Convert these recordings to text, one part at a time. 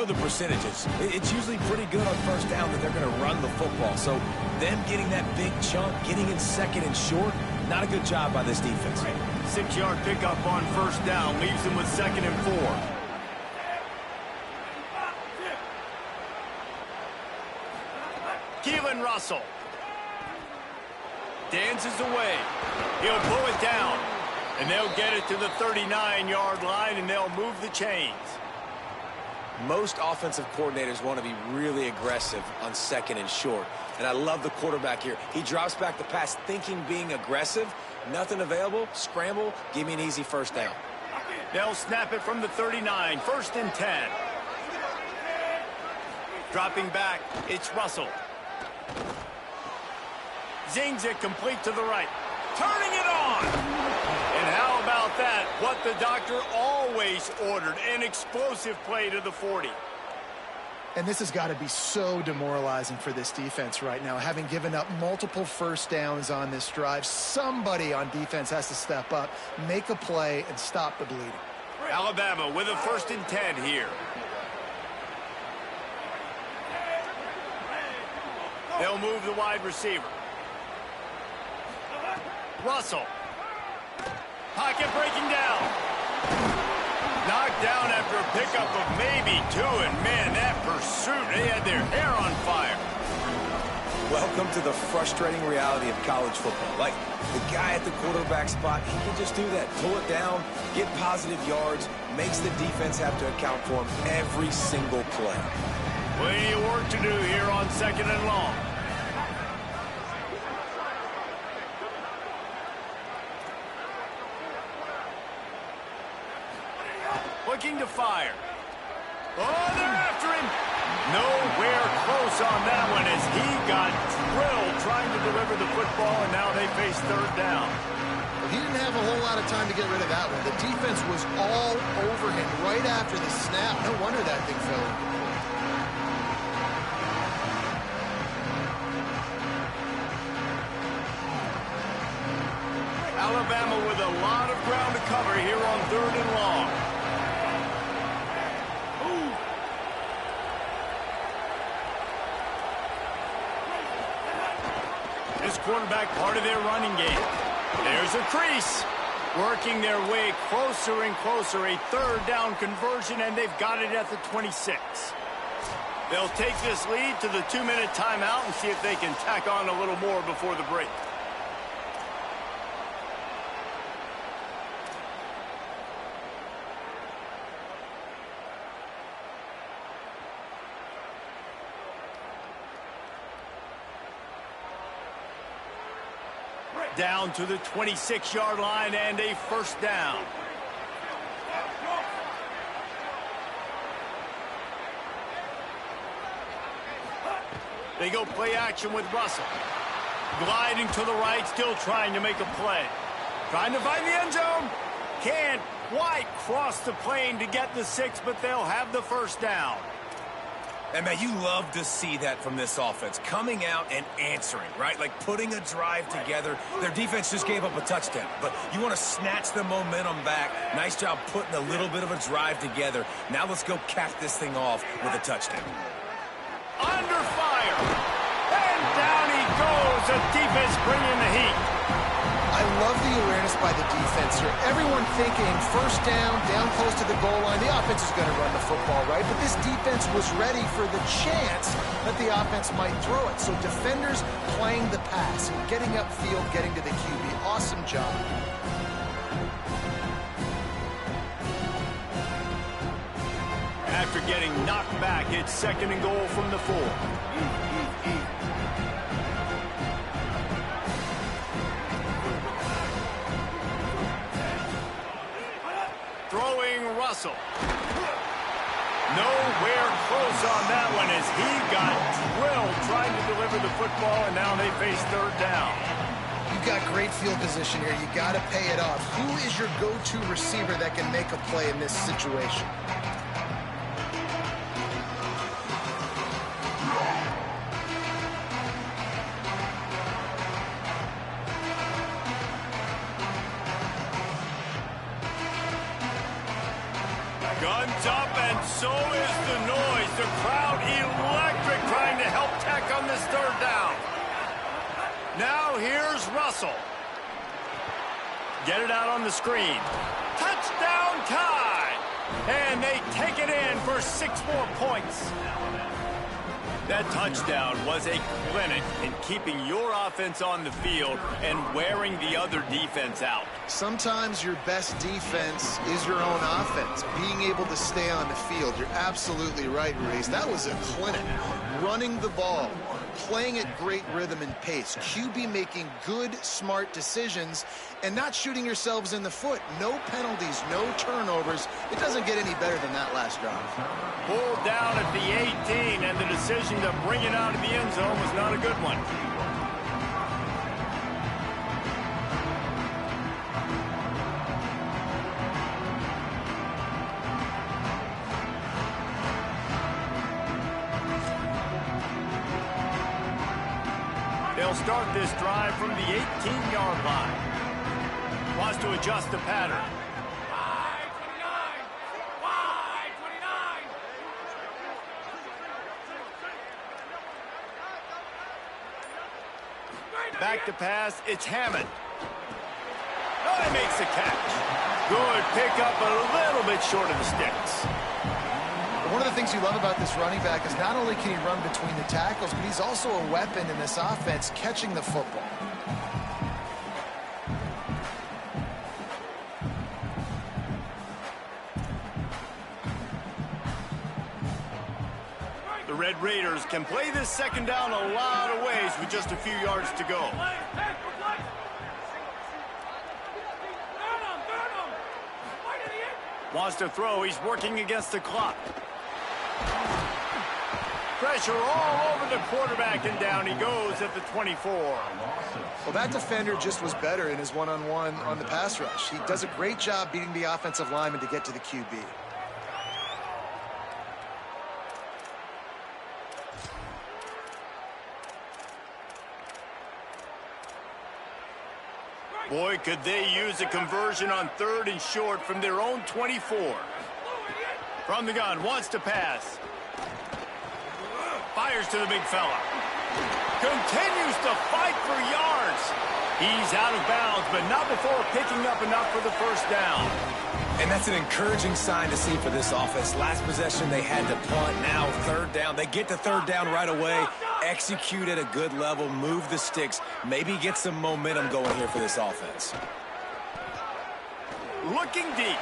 know the percentages. It's usually pretty good on first down that they're going to run the football. So them getting that big chunk, getting in second and short, not a good job by this defense. 6-yard pickup on first down leaves them with 2nd and 4. Keelan Russell dances away. He'll pull it down, and they'll get it to the 39-yard line, and they'll move the chains. Most offensive coordinators want to be really aggressive on 2nd and short. And I love the quarterback here. He drops back the pass thinking being aggressive. Nothing available. Scramble. Give me an easy first down. They'll snap it from the 39. 1st and 10. Dropping back, it's Russell. Zings it complete to the right. Turning it on. And how about that? What the doctor always ordered. An explosive play to the 40. And this has got to be so demoralizing for this defense right now. Having given up multiple first downs on this drive, somebody on defense has to step up, make a play, and stop the bleeding. Alabama with a 1st and 10 here. They'll move the wide receiver. Russell. Pocket breaking down. Knocked down after a pickup of maybe 2, and man, that pursuit, they had their hair on fire. Welcome to the frustrating reality of college football. Like, the guy at the quarterback spot, he can just do that. Pull it down, get positive yards, makes the defense have to account for him every single play. Plenty of work to do here on 2nd and long. Looking to fire. Oh, they're after him. Nowhere close on that one as he got drilled trying to deliver the football, and now they face 3rd down. Well, he didn't have a whole lot of time to get rid of that one. The defense was all over him right after the snap. No wonder that thing fell. Alabama with a lot of ground to cover here on 3rd and long. This quarterback part of their running game. There's a crease. Working their way closer and closer. A 3rd down conversion, and they've got it at the 26. They'll take this lead to the 2-minute timeout and see if they can tack on a little more before the break. Down to the 26-yard line and a 1st down. They go play action with Russell. Gliding to the right, still trying to make a play. Trying to find the end zone. Can't quite cross the plane to get the 6, but they'll have the 1st down. And, man, you love to see that from this offense. Coming out and answering, right? Like putting a drive together. Their defense just gave up a touchdown. But you want to snatch the momentum back. Nice job putting a little bit of a drive together. Now let's go cap this thing off with a touchdown. Under fire. And down he goes. The defense bringing the heat. I love the awareness by the defense here. Everyone thinking 1st down, down close to the goal line. The offense is going to run the football, right? But this defense was ready for the chance that the offense might throw it. So defenders playing the pass, getting upfield, getting to the QB. Awesome job. After getting knocked back, it's 2nd and goal from the 4. Throwing Russell. Nowhere close on that one as he got drilled trying to deliver the football, and now they face 3rd down. You've got great field position here. You got to pay it off. Who is your go-to receiver that can make a play in this situation? Guns up, and so is the noise. the crowd electric trying to help Tech on this third down. Now here's Russell. Get it out on the screen. Touchdown tie! And they take it in for 6 more points. That touchdown was a clinic in keeping your offense on the field and wearing the other defense out. Sometimes your best defense is your own offense, being able to stay on the field. You're absolutely right, Ruiz. That was a clinic. Running the ball, playing at great rhythm and pace. QB making good, smart decisions and not shooting yourselves in the foot. No penalties, no turnovers. It doesn't get any better than that last drive. Pulled down at the 18, and the decision to bring it out of the end zone was not a good one. They'll start this drive from the 18-yard line. Wants to adjust the pattern. Back to pass, it's Hammond. Oh, he makes the catch. Good pickup, a little bit short of the sticks. One of the things you love about this running back is not only can he run between the tackles, but he's also a weapon in this offense catching the football. The Red Raiders can play this second down a lot of ways with just a few yards to go. Wants to throw. He's working against the clock. Pressure all over the quarterback, and down he goes at the 24. Well, that defender just was better in his one-on-one on the pass rush. He does a great job beating the offensive lineman to get to the QB. Boy, could they use a conversion on 3rd and short from their own 24. From the gun, wants to pass. Fires to the big fella. Continues to fight for yards. He's out of bounds, but not before picking up enough for the first down. And that's an encouraging sign to see for this offense. Last possession, they had to punt. Now 3rd down. They get the 3rd down right away. Execute at a good level. Move the sticks. Maybe get some momentum going here for this offense. Looking deep.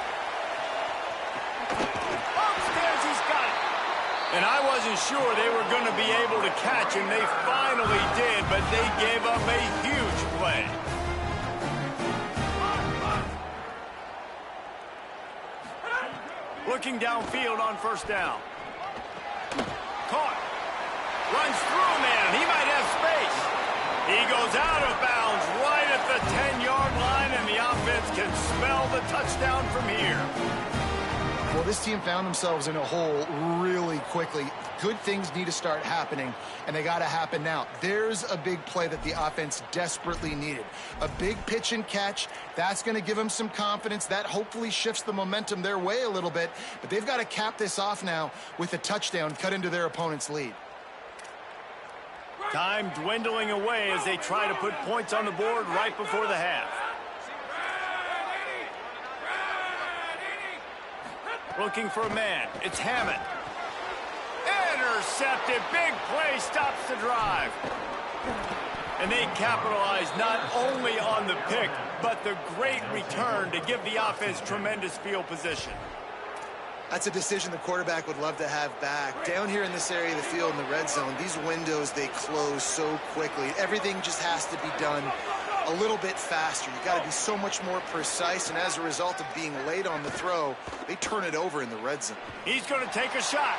Upstairs, he's got it. And I wasn't sure they were going to be able to catch him. They finally did, but they gave up a huge play. Looking downfield on 1st down. Caught. Runs through a man. He might have space. He goes out of bounds right at the 10-yard line, and the offense can smell the touchdown from here. Well, this team found themselves in a hole really quickly. Good things need to start happening, and they got to happen now. There's a big play that the offense desperately needed. A big pitch and catch. That's going to give them some confidence. That hopefully shifts the momentum their way a little bit, but they've got to cap this off now with a touchdown cut into their opponent's lead. Time dwindling away as they try to put points on the board right before the half. Looking for a man. It's Hammond. Intercepted. Big play stops the drive. And they capitalize not only on the pick, but the great return to give the offense tremendous field position. That's a decision the quarterback would love to have back. Down here in this area of the field in the red zone, these windows, they close so quickly. Everything just has to be done a little bit faster. You got to be so much more precise, and as a result of being late on the throw, they turn it over in the red zone. He's going to take a shot.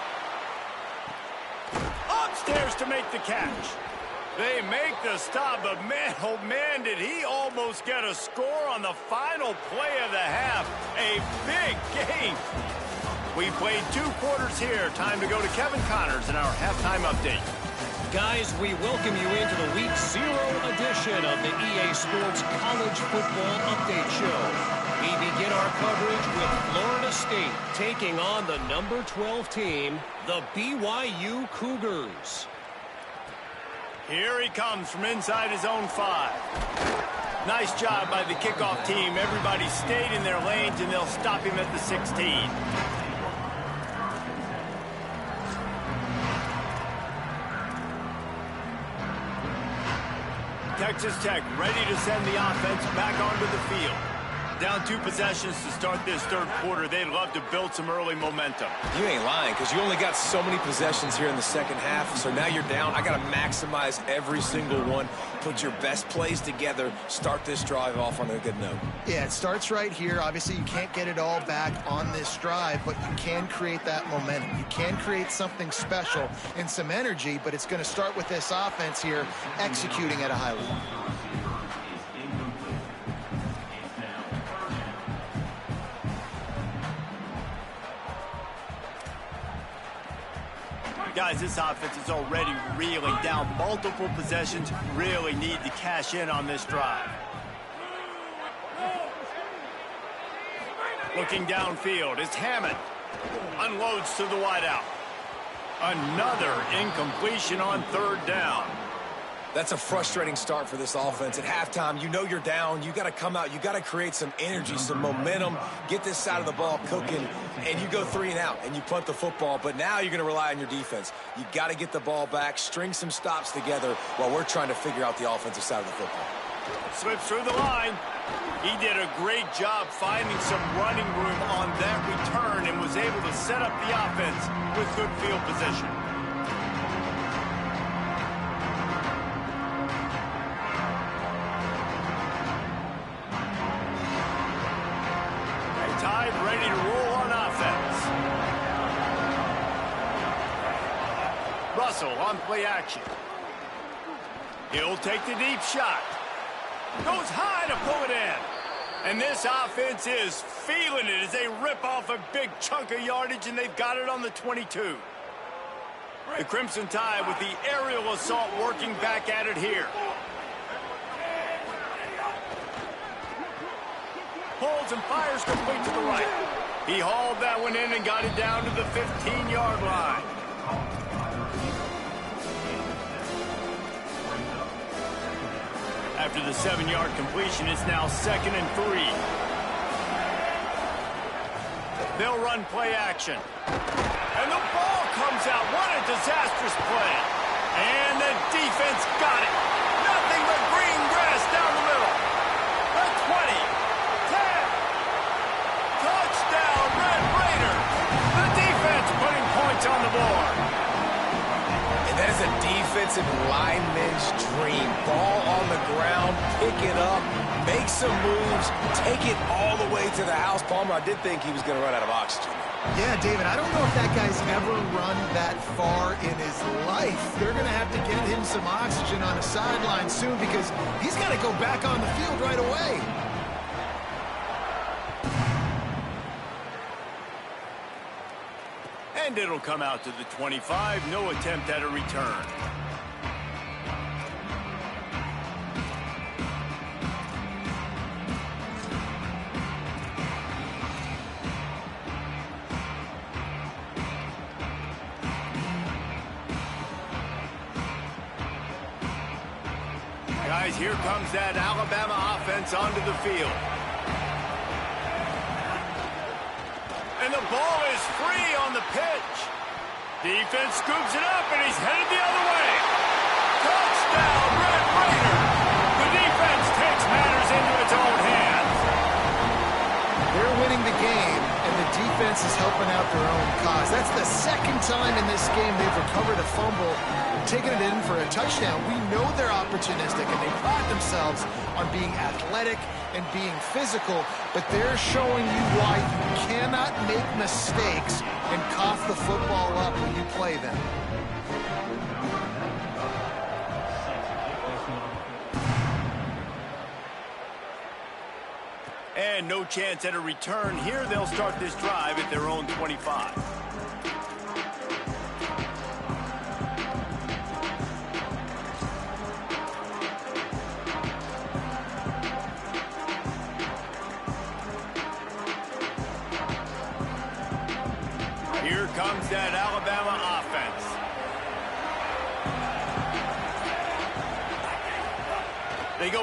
Upstairs to make the catch. They make the stop, but man, oh man, did he almost get a score on the final play of the half. A big game. We played 2 quarters here. Time to go to Kevin Connors in our halftime update. Guys, we welcome you into the Week 0 edition of the EA Sports College Football Update Show. We begin our coverage with Florida State taking on the number 12 team, the BYU Cougars. Here he comes from inside his own 5. Nice job by the kickoff team. Everybody stayed in their lanes, and they'll stop him at the 16. Texas Tech ready to send the offense back onto the field. Down 2 possessions to start this third quarter. They'd love to build some early momentum. You ain't lying, because you only got so many possessions here in the second half, so now you're down. I got to maximize every single one, put your best plays together, start this drive off on a good note. Yeah, it starts right here. Obviously, you can't get it all back on this drive, but you can create that momentum. You can create something special and some energy, but it's going to start with this offense here executing at a high level. Guys, this offense is already reeling down. Multiple possessions, really need to cash in on this drive. Looking downfield is Hammond. Unloads to the wideout. Another incompletion on third down. That's a frustrating start for this offense. At halftime, you know you're down. You got to come out. You got to create some energy, some momentum, get this side of the ball cooking, and you go 3 and out, and you punt the football. But now you're going to rely on your defense. You got to get the ball back, string some stops together while we're trying to figure out the offensive side of the football. Slips through the line. He did a great job finding some running room on that return and was able to set up the offense with good field position. Tide ready to roll on offense. Russell on play action. He'll take the deep shot. Goes high to pull it in. And this offense is feeling it as they rip off a big chunk of yardage, and they've got it on the 22. The Crimson Tide with the aerial assault working back at it here. Pulls and fires complete to the right. He hauled that one in and got it down to the 15-yard line. After the 7-yard completion, it's now 2nd and 3. They'll run play action. And the ball comes out. What a disastrous play. And the defense got it. Nothing but green grass down the middle. The 20. 10. Touchdown, Red Raiders. The defense putting points on the board. And that is a defensive lineman's dream. Ball on the ground, pick it up, make some moves, take it all the way to the house. Palmer, I did think he was going to run out of oxygen. Yeah, David, I don't know if that guy's ever run that far in his life. They're going to have to get him some oxygen on the sideline soon because he's got to go back on the field right away. And it'll come out to the 25. No attempt at a return. Guys, here comes that Alabama offense onto the field. And the ball is free on the pitch. Defense scoops it up, and he's headed the other way. Touchdown, Red Raiders. The defense takes matters into its own hands. They're winning the game, and the defense is helping out their own cause. That's the second time in this game they've recovered a fumble, taking it in for a touchdown. We know they're opportunistic, and they pride themselves on being athletic and being physical, but they're showing you why you cannot make mistakes and cough the football up when you play them. And no chance at a return here. They'll start this drive at their own 25.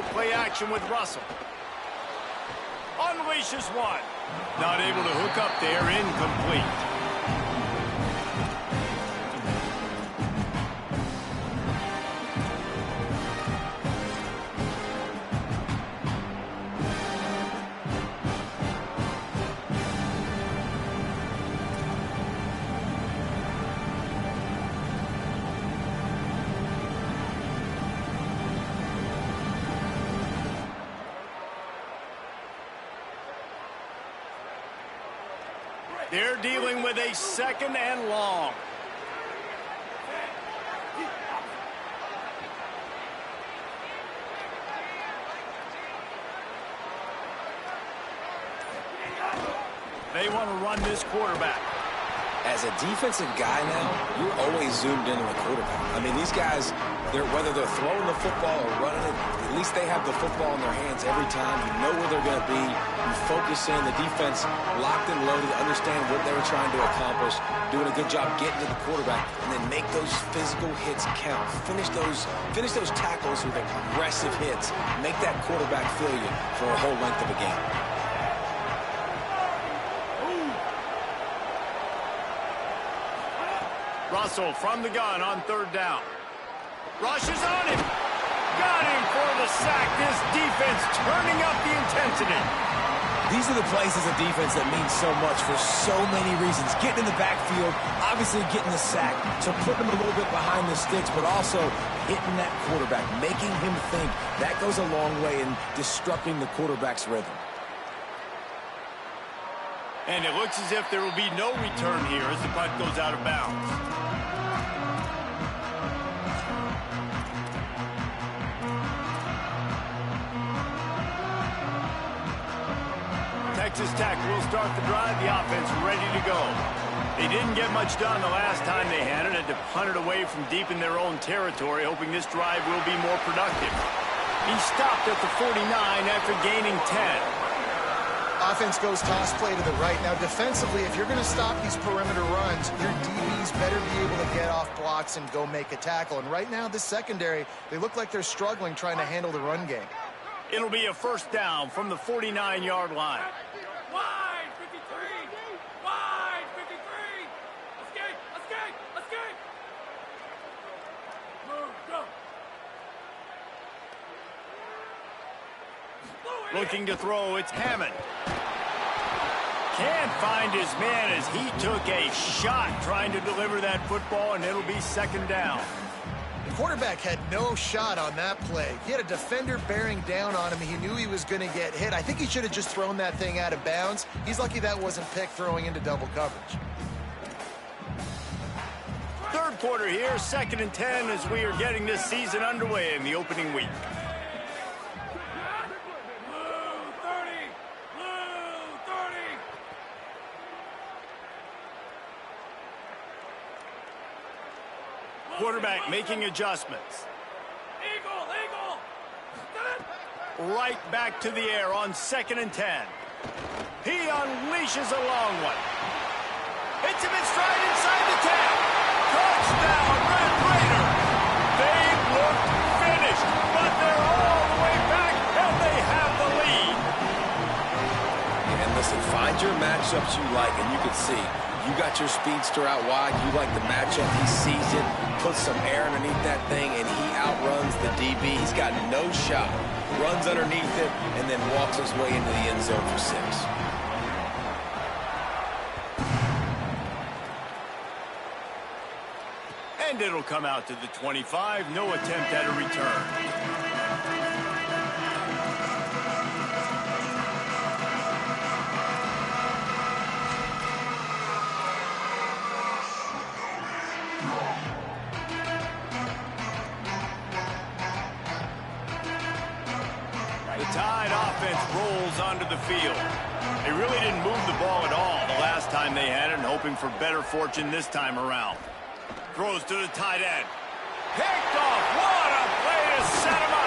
they'll play action with Russell. Unleashes one. Not able to hook up there, incomplete. They're dealing with a 2nd and long. They want to run this quarterback. As a defensive guy now, you're always zoomed in on the quarterback. I mean, these guys, whether they're throwing the football or running it, at least they have the football in their hands every time. You know where they're going to be. You focus in. The defense locked and loaded, understand what they were trying to accomplish, doing a good job getting to the quarterback, and then make those physical hits count. Finish those tackles with aggressive hits. Make that quarterback feel you for a whole length of a game. Russell from the gun on 3rd down. Rushes on him. Got him for the sack. This defense turning up the intensity. These are the plays as a defense that mean so much for so many reasons. Getting in the backfield, obviously getting the sack, so putting him a little bit behind the sticks, but also hitting that quarterback, making him think. That goes a long way in disrupting the quarterback's rhythm. And it looks as if there will be no return here as the punt goes out of bounds. Texas Tech will start the drive. The offense ready to go. They didn't get much done the last time they had it. Had to punt it away from deep in their own territory, hoping this drive will be more productive. He stopped at the 49 after gaining 10. Offense goes toss play to the right. Now, defensively, if you're going to stop these perimeter runs, your DBs better be able to get off blocks and go make a tackle. And right now, this secondary, they look like they're struggling trying to handle the run game. It'll be a 1st down from the 49-yard line. Wide 53! Wide 53! Escape! Move, go! Looking to throw, it's Hammond. Can't find his man as he took a shot trying to deliver that football, and it'll be 2nd down. The quarterback had no shot on that play. He had a defender bearing down on him. He knew he was going to get hit. I think he should have just thrown that thing out of bounds. He's lucky that wasn't picked throwing into double coverage. 3rd quarter here, 2nd and 10 as we are getting this season underway in the opening week. Quarterback making adjustments. Eagle! Right back to the air on 2nd and 10. He unleashes a long one. Hits him in stride inside the 10. Touchdown, Red Raider. They look finished, but they're all the way back, and they have the lead. And listen, find your matchups you like, and you can see. You got your speedster out wide. You like the matchup. He sees it, puts some air underneath that thing, and he outruns the DB. He's got no shot. Runs underneath it, and then walks his way into the end zone for 6. And it'll come out to the 25. No attempt at a return. Tide offense rolls onto the field. They really didn't move the ball at all the last time they had it, and hoping for better fortune this time around. Throws to the tight end. Picked off. What a play to set him up.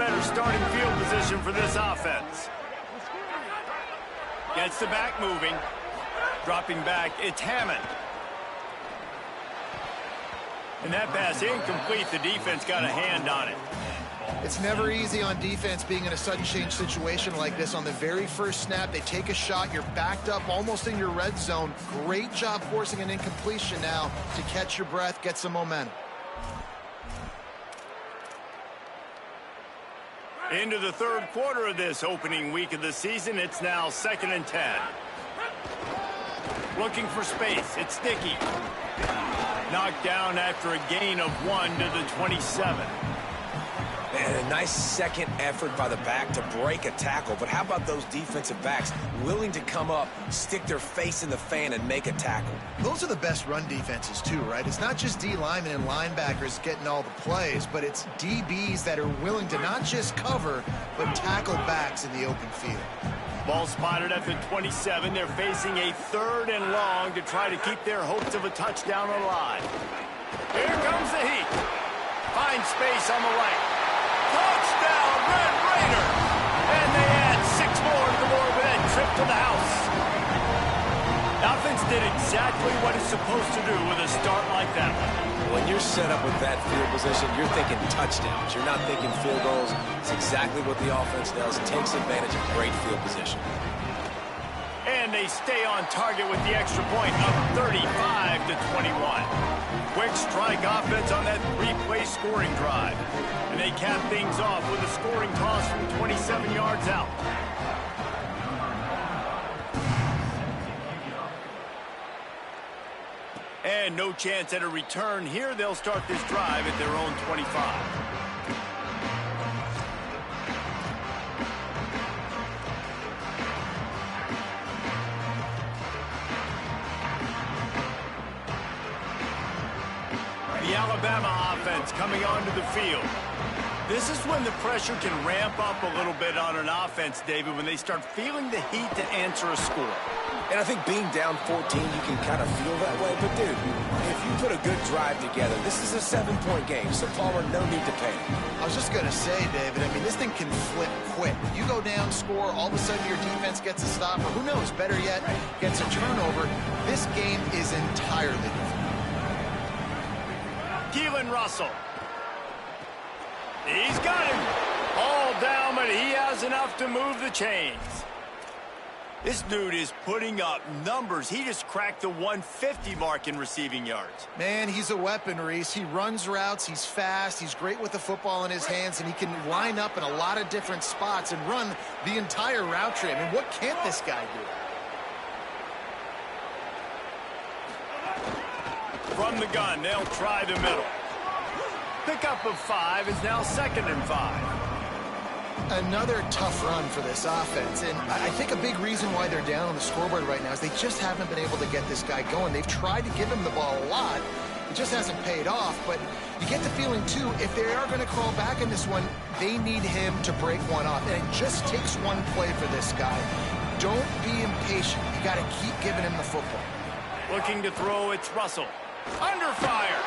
better starting field position for this offense. Gets the back moving. Dropping back, it's Hammond. And that pass incomplete. The defense got a hand on it. It's never easy on defense being in a sudden change situation like this. On the very first snap, they take a shot. You're backed up almost in your red zone. Great job forcing an incompletion now to catch your breath, get some momentum. Into the third quarter of this opening week of the season, it's now 2nd and 10. Looking for space, it's Dickey. Knocked down after a gain of 1 to the 27. And a nice second effort by the back to break a tackle. But how about those defensive backs willing to come up, stick their face in the fan, and make a tackle? Those are the best run defenses too, right? It's not just D linemen and linebackers getting all the plays, but it's DBs that are willing to not just cover, but tackle backs in the open field. Ball spotted at the 27. They're facing a 3rd and long to try to keep their hopes of a touchdown alive. Here comes the heat. Finds space on the right. Touchdown, Red Raider! And they add 6 more to the board with that trip to the house. The offense did exactly what it's supposed to do with a start like that one. When you're set up with that field position, you're thinking touchdowns. You're not thinking field goals. It's exactly what the offense does. It takes advantage of great field position. And they stay on target with the extra point of 35 to 21. Quick strike offense on that 3-play scoring drive. And they cap things off with a scoring toss from 27 yards out. And no chance at a return here. They'll start this drive at their own 25. The Alabama offense coming onto the field. This is when the pressure can ramp up a little bit on an offense, David, when they start feeling the heat to answer a score. And I think being down 14, you can kind of feel that way. But, dude, if you put a good drive together, this is a 7-point game. So, Palmer, no need to panic. I was just going to say, David, I mean, this thing can flip quick. You go down, score, all of a sudden your defense gets a stop, or who knows, better yet, gets a turnover. This game is entirely different. Keelan Russell. He's got him. All down, but he has enough to move the chains. This dude is putting up numbers. He just cracked the 150 mark in receiving yards. Man, he's a weapon, Reese. He runs routes. He's fast. He's great with the football in his hands, and he can line up in a lot of different spots and run the entire route tree. I mean, what can't this guy do? From the gun, they'll try the middle. Pickup of 5 is now 2nd and 5. Another tough run for this offense, and I think a big reason why they're down on the scoreboard right now is they just haven't been able to get this guy going. They've tried to give him the ball a lot. It just hasn't paid off, but you get the feeling, too, if they are going to crawl back in this one, they need him to break one off, and it just takes one play for this guy. Don't be impatient. You got to keep giving him the football. Looking to throw, it's Russell. Under fire.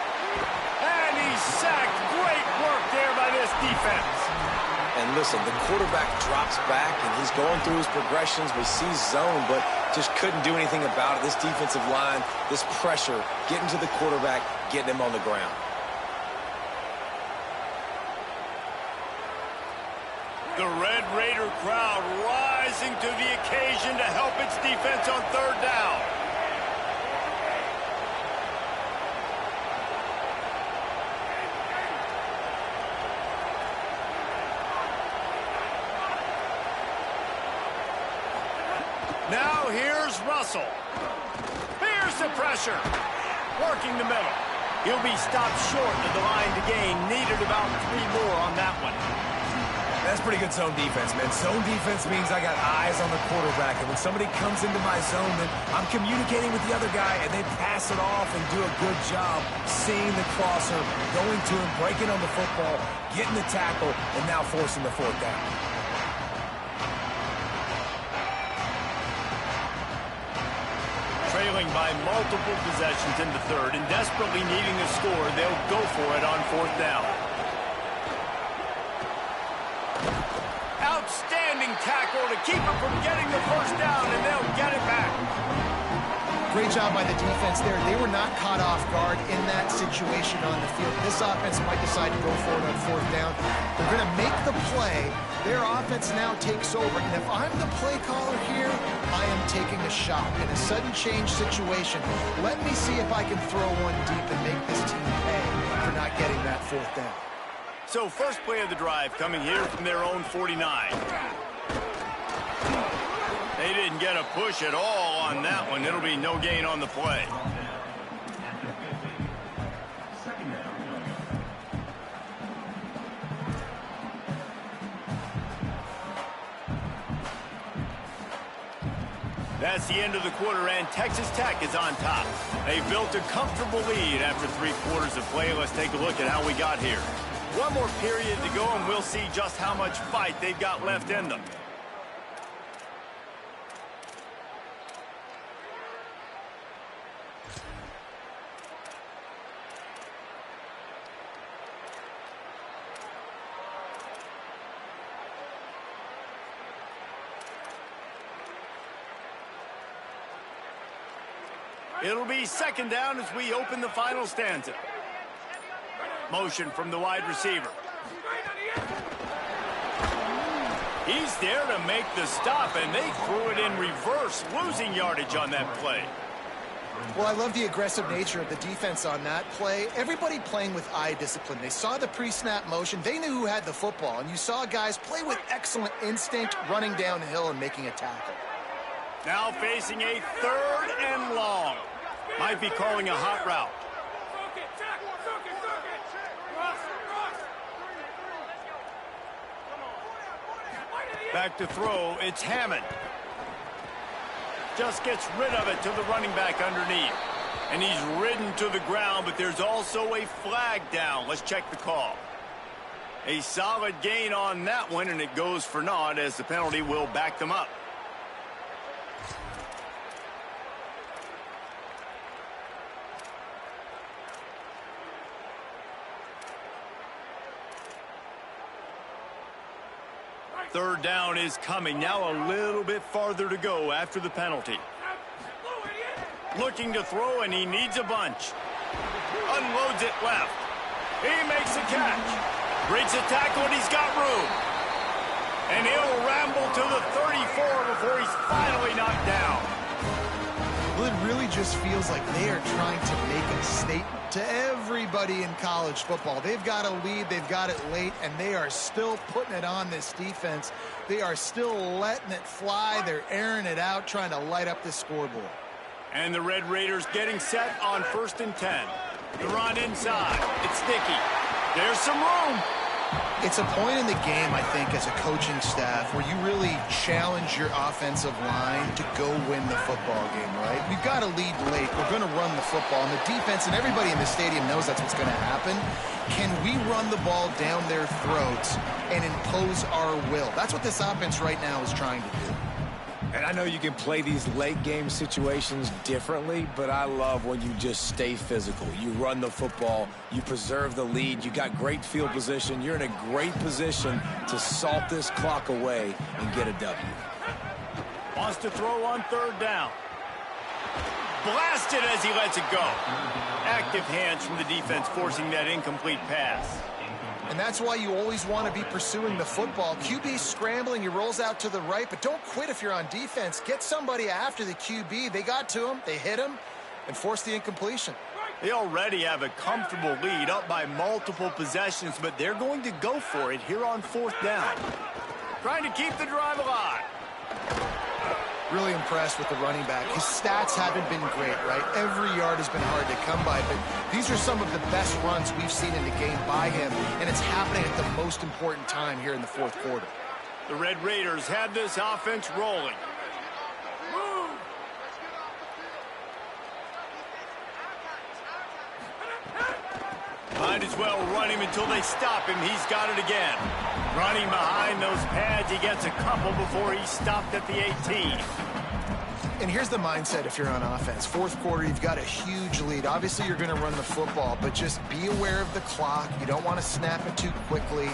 And he's sacked. Great work there by this defense. And listen, the quarterback drops back, and he's going through his progressions. We see zone, but just couldn't do anything about it. This defensive line, this pressure, getting to the quarterback, getting him on the ground. The Red Raider crowd rising to the occasion to help its defense on 3rd down. Now here's Russell. Here's the pressure. Working the middle. He'll be stopped short of the line to gain. Needed about 3 more on that one. That's pretty good zone defense, man. Zone defense means I got eyes on the quarterback, and when somebody comes into my zone, then I'm communicating with the other guy, and they pass it off and do a good job seeing the crosser, going to him, breaking on the football, getting the tackle, and now forcing the 4th down. Trailing by multiple possessions in the 3rd and desperately needing a score, they'll go for it on 4th down. Outstanding tackle to keep him from getting the first down, and they'll get it back. Great job by the defense there. They were not caught off guard in that situation on the field. This offense might decide to go for it on fourth down. They're going to make the play. Their offense now takes over. And if I'm the play caller here, I am taking a shot. In a sudden change situation, let me see if I can throw one deep and make this team pay for not getting that fourth down. So first play of the drive coming here from their own 49. They didn't get a push at all on that one. It'll be no gain on the play. That's the end of the quarter, and Texas Tech is on top. They built a comfortable lead after 3 quarters of play. Let's take a look at how we got here. One more period to go, and we'll see just how much fight they've got left in them. It'll be second down as we open the final stanza. Motion from the wide receiver. He's there to make the stop, and they threw it in reverse, losing yardage on that play. Well, I love the aggressive nature of the defense on that play. Everybody playing with eye discipline. They saw the pre-snap motion. They knew who had the football, and you saw guys play with excellent instinct, running downhill and making a tackle. Now facing a 3rd and long. Might be calling a hot route. Back to throw, it's Hammond. Just gets rid of it to the running back underneath. And he's ridden to the ground, but there's also a flag down. Let's check the call. A solid gain on that one, and it goes for naught as the penalty will back them up. Third down is coming. Now a little bit farther to go after the penalty. Looking to throw, and he needs a bunch. Unloads it left. He makes a catch. Breaks a tackle, and he's got room. And he'll ramble to the 34 before he's finally knocked down. Well, it really just feels like they are trying to make a statement to everybody in college football. They've got a lead, they've got it late, and they are still putting it on this defense. They are still letting it fly. They're airing it out, trying to light up this scoreboard. And the Red Raiders getting set on 1st and 10. The run inside. It's sticky. There's some room. It's a point in the game, I think, as a coaching staff where you really challenge your offensive line to go win the football game, right? We've got a lead late. We're going to run the football. And the defense and everybody in the stadium knows that's what's going to happen. Can we run the ball down their throats and impose our will? That's what this offense right now is trying to do. And I know you can play these late game situations differently, but I love when you just stay physical. You run the football, you preserve the lead, you got great field position, you're in a great position to salt this clock away and get a W. Wants to throw on 3rd down. Blasted as he lets it go. Active hands from the defense forcing that incomplete pass. And that's why you always want to be pursuing the football. QB scrambling, he rolls out to the right, but don't quit if you're on defense. Get somebody after the QB. They got to him, they hit him, and forced the incompletion. They already have a comfortable lead up by multiple possessions, but they're going to go for it here on 4th down. Trying to keep the drive alive. Really impressed with the running back. His stats haven't been great, right? Every yard has been hard to come by, but these are some of the best runs we've seen in the game by him, and it's happening at the most important time here in the 4th quarter. The Red Raiders have this offense rolling. Might as well run him until they stop him. He's got it again. Running behind those pads, he gets a couple before he's stopped at the 18. And here's the mindset if you're on offense. 4th quarter, you've got a huge lead. Obviously, you're going to run the football, but just be aware of the clock. You don't want to snap it too quickly.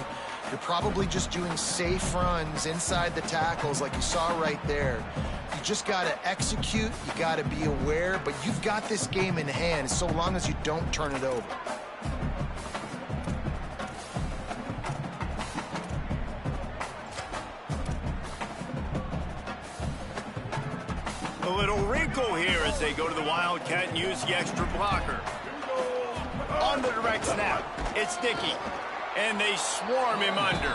You're probably just doing safe runs inside the tackles like you saw right there. You just got to execute, you got to be aware, but you've got this game in hand so long as you don't turn it over. A little wrinkle here as they go to the Wildcat and use the extra blocker. On the direct snap, it's Dickey, and they swarm him under.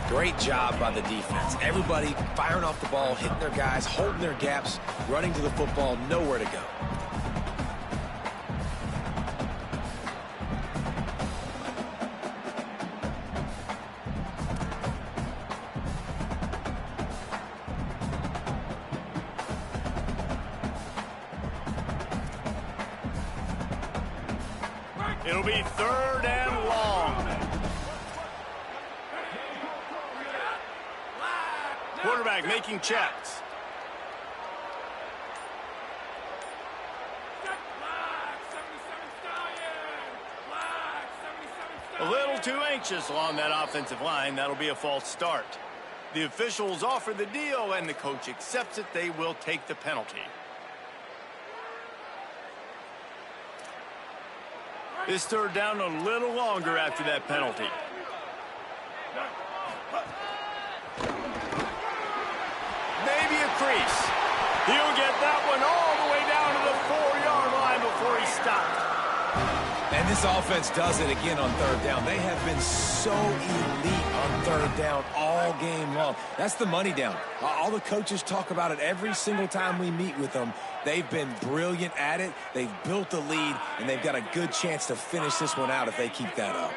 Great job by the defense. Everybody firing off the ball, hitting their guys, holding their gaps, running to the football, nowhere to go. It'll be 3rd and long. Quarterback making checks. A little too anxious along that offensive line. That'll be a false start. The officials offer the deal, and the coach accepts it. They will take the penalty. This 3rd down a little longer after that penalty. Maybe a crease. He'll get that one all the way down to the 4-yard line before he stopped. And this offense does it again on 3rd down. They have been so elite on 3rd down all game long. That's the money down. All the coaches talk about it every single time we meet with them. They've been brilliant at it. They've built the lead, and they've got a good chance to finish this one out if they keep that up.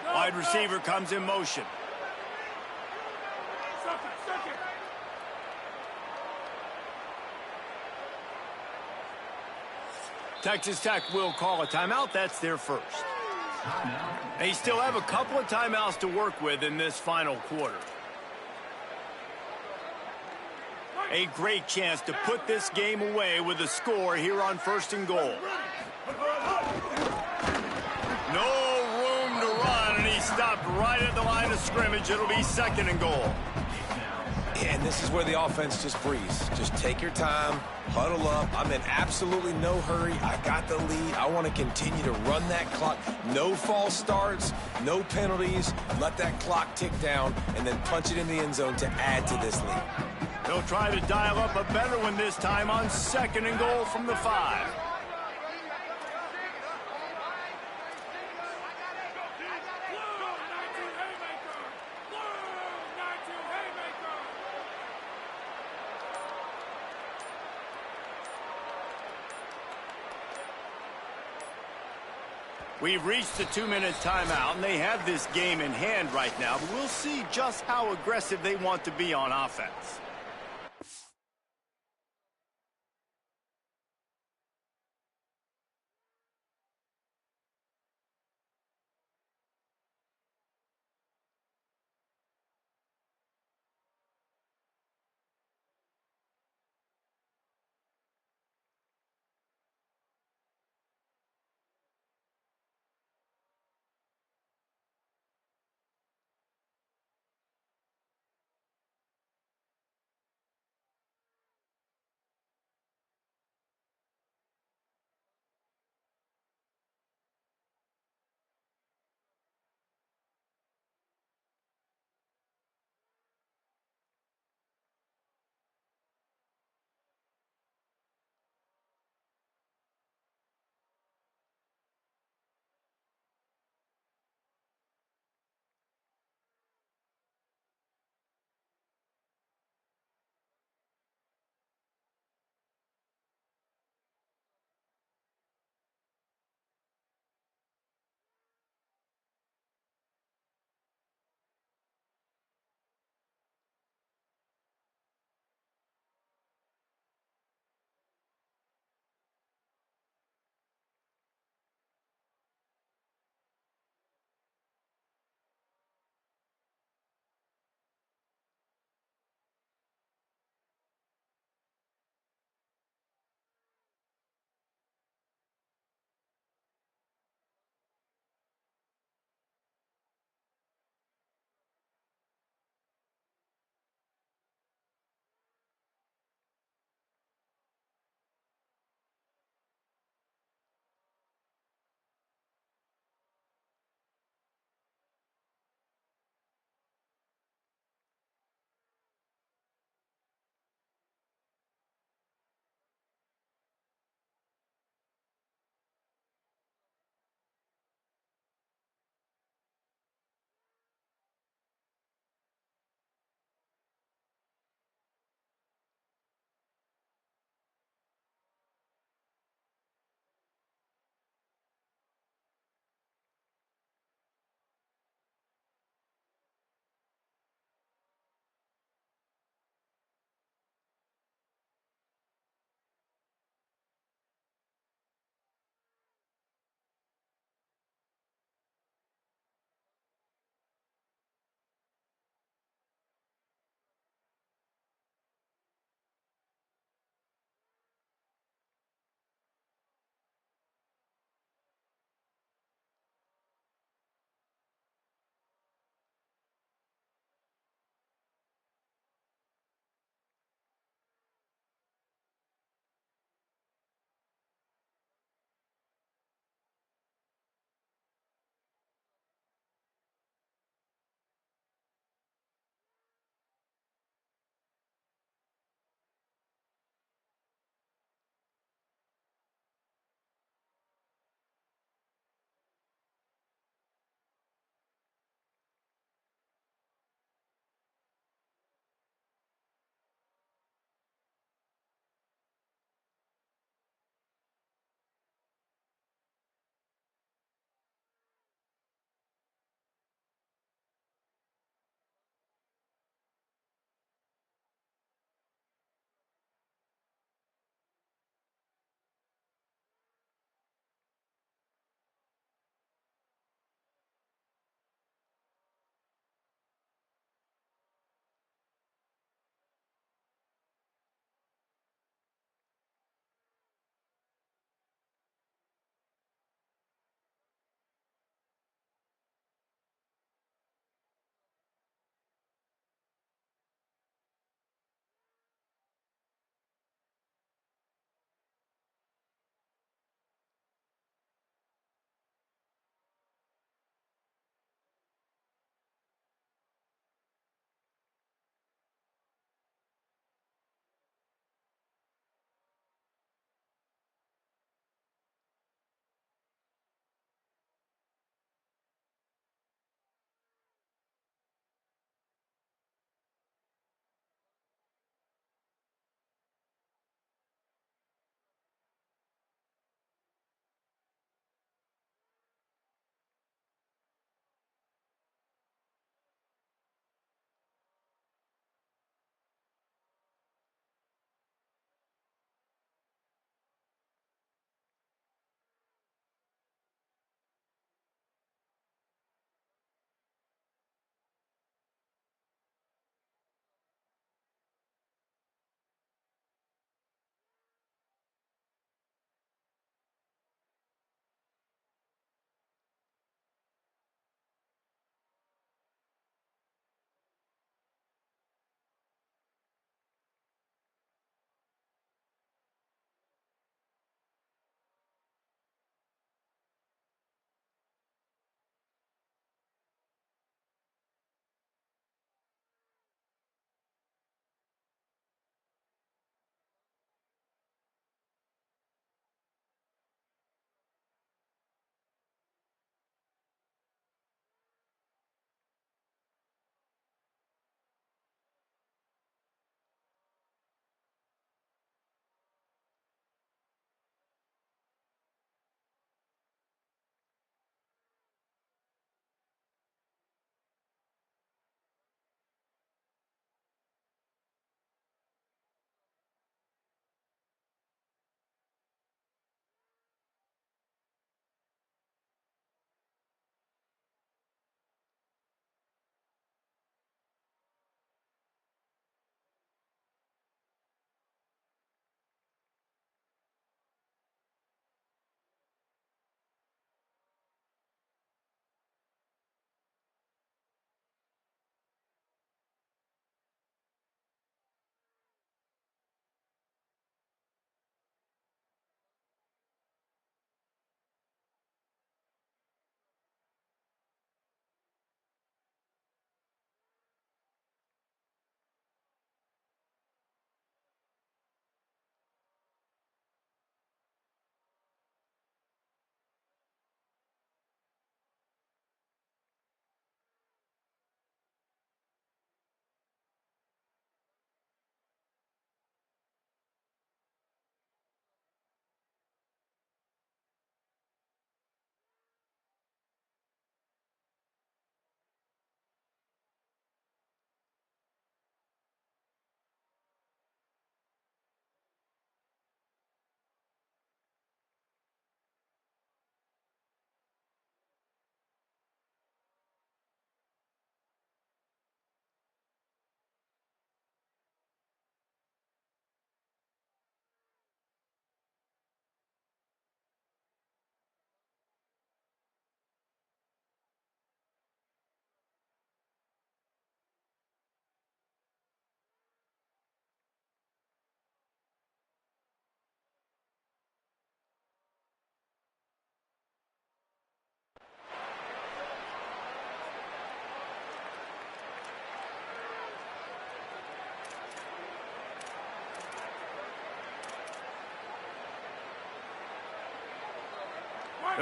Wide receiver comes in motion. Texas Tech will call a timeout. That's their first. They still have a couple of timeouts to work with in this final quarter. A great chance to put this game away with a score here on 1st and goal. No room to run, and he stopped right at the line of scrimmage. It'll be 2nd and goal. And this is where the offense just breathes. Just take your time, huddle up. I'm in absolutely no hurry. I got the lead. I want to continue to run that clock. No false starts, no penalties. Let that clock tick down, and then punch it in the end zone to add to this lead. They'll try to dial up a better one this time on 2nd and goal from the 5. We've reached the 2-minute timeout, and they have this game in hand right now, but we'll see just how aggressive they want to be on offense.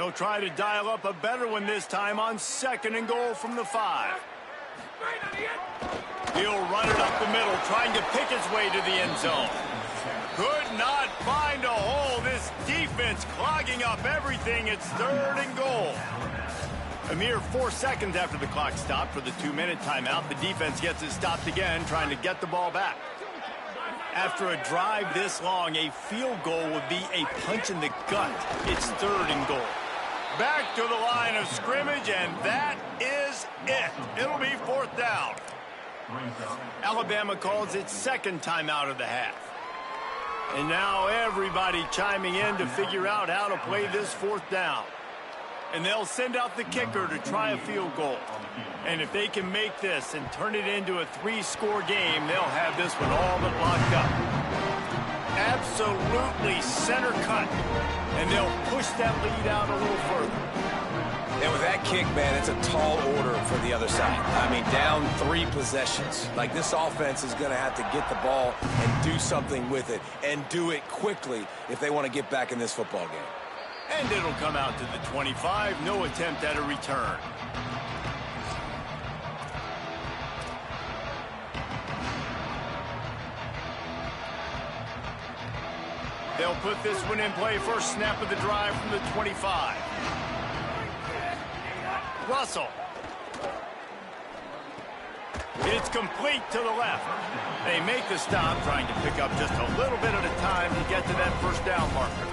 He'll try to dial up a better one this time on 2nd and goal from the 5. He'll run it up the middle, trying to pick his way to the end zone. Could not find a hole. This defense clogging up everything. It's 3rd and goal. A mere 4 seconds after the clock stopped for the 2-minute timeout, the defense gets it stopped again, trying to get the ball back. After a drive this long, a field goal would be a punch in the gut. It's 3rd and goal. Back to the line of scrimmage, and that is it. It'll be 4th down. Alabama calls its 2nd timeout of the half. And now everybody chiming in to figure out how to play this 4th down. And they'll send out the kicker to try a field goal. And if they can make this and turn it into a 3-score game, they'll have this one all but locked up. Absolutely center cut. And they'll push that lead out a little further. And with that kick, man, it's a tall order for the other side. I mean, down 3 possessions. Like, this offense is going to have to get the ball and do something with it, and do it quickly if they want to get back in this football game. And it'll come out to the 25. No attempt at a return. They'll put this one in play. First snap of the drive from the 25. Russell. It's complete to the left. They make the stop, trying to pick up just a little bit at a time to get to that 1st down marker.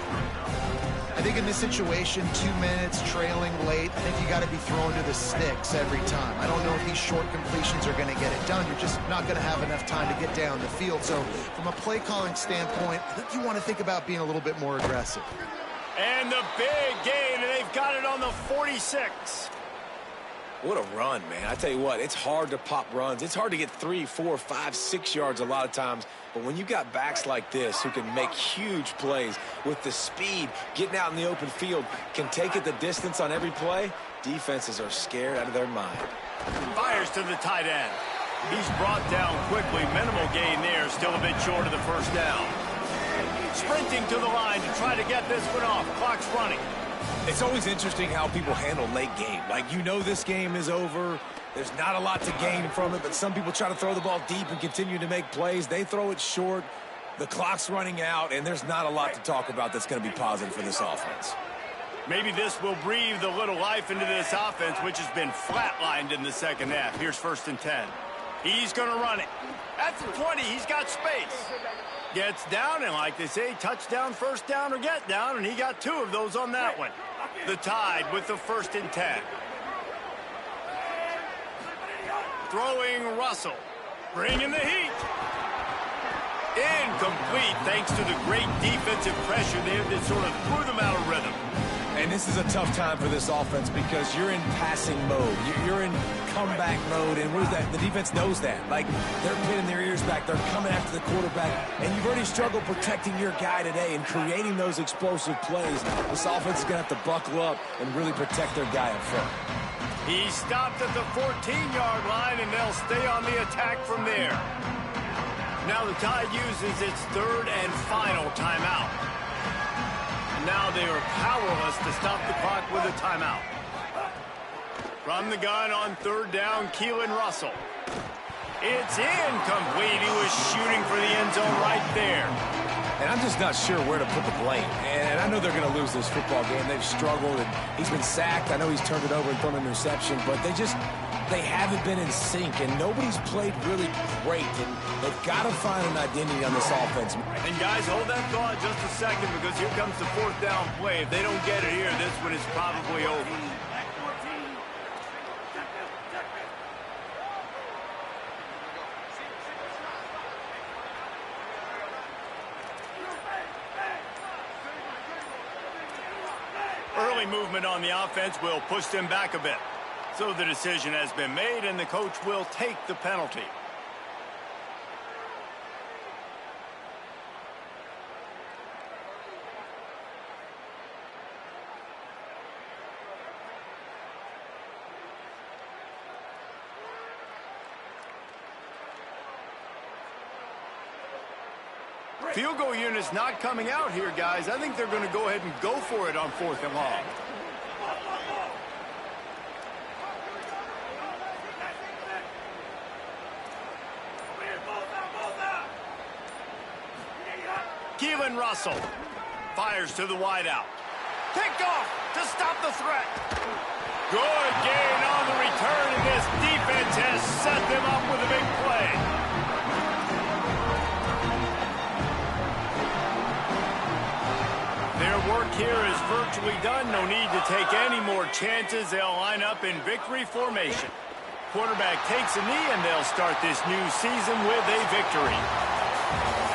I think in this situation, 2 minutes, trailing late, I think you got to be thrown to the sticks every time. I don't know if these short completions are going to get it done. You're just not going to have enough time to get down the field. So from a play calling standpoint, I think you want to think about being a little bit more aggressive. And the big gain, and they've got it on the 46. What a run, man. I tell you what, it's hard to pop runs. It's hard to get 3, 4, 5, 6 yards a lot of times. But when you got backs like this who can make huge plays with the speed, getting out in the open field, can take it the distance on every play, defenses are scared out of their mind. Fires to the tight end. He's brought down quickly. Minimal gain there. Still a bit short of the 1st down. Sprinting to the line to try to get this one off. Clock's running. It's always interesting how people handle late game. Like, you know this game is over. There's not a lot to gain from it, but some people try to throw the ball deep and continue to make plays. They throw it short. The clock's running out, and there's not a lot to talk about that's going to be positive for this offense. Maybe this will breathe a little life into this offense, which has been flatlined in the 2nd half. Here's 1st and 10. He's going to run it. That's the 20. He's got space. Gets down, and like they say, touchdown, 1st down, or get down, and he got 2 of those on that one. The Tide with the 1st and 10. Throwing Russell. Bringing the heat. Incomplete thanks to the great defensive pressure there that sort of threw them out of rhythm. And this is a tough time for this offense because you're in passing mode. You're in comeback mode, and what is that? The defense knows that. Like, they're pinning their ears back. They're coming after the quarterback, and you've already struggled protecting your guy today and creating those explosive plays. This offense is going to have to buckle up and really protect their guy up front. He stopped at the 14-yard line, and they'll stay on the attack from there. Now the Tide uses its 3rd and final timeout. Now they are powerless to stop the clock with a timeout. From the gun on 3rd down, Keelan Russell. It's incomplete. He was shooting for the end zone right there. And I'm just not sure where to put the blame. And I know they're going to lose this football game. They've struggled, and he's been sacked. I know he's turned it over and thrown an interception, but they haven't been in sync, and nobody's played really great. And they've got to find an identity on this offense. And guys, hold that thought just a second, because here comes the 4th down play. If they don't get it here, this one is probably over. Early movement on the offense will push them back a bit. So the decision has been made, and the coach will take the penalty. Field goal unit's not coming out here, guys. I think they're going to go ahead and go for it on 4th and long. Keelan Russell fires to the wideout. Picked off to stop the threat. Good gain on the return, and this defense has set them up with a big play. Their work here is virtually done. No need to take any more chances. They'll line up in victory formation. Quarterback takes a knee, and they'll start this new season with a victory.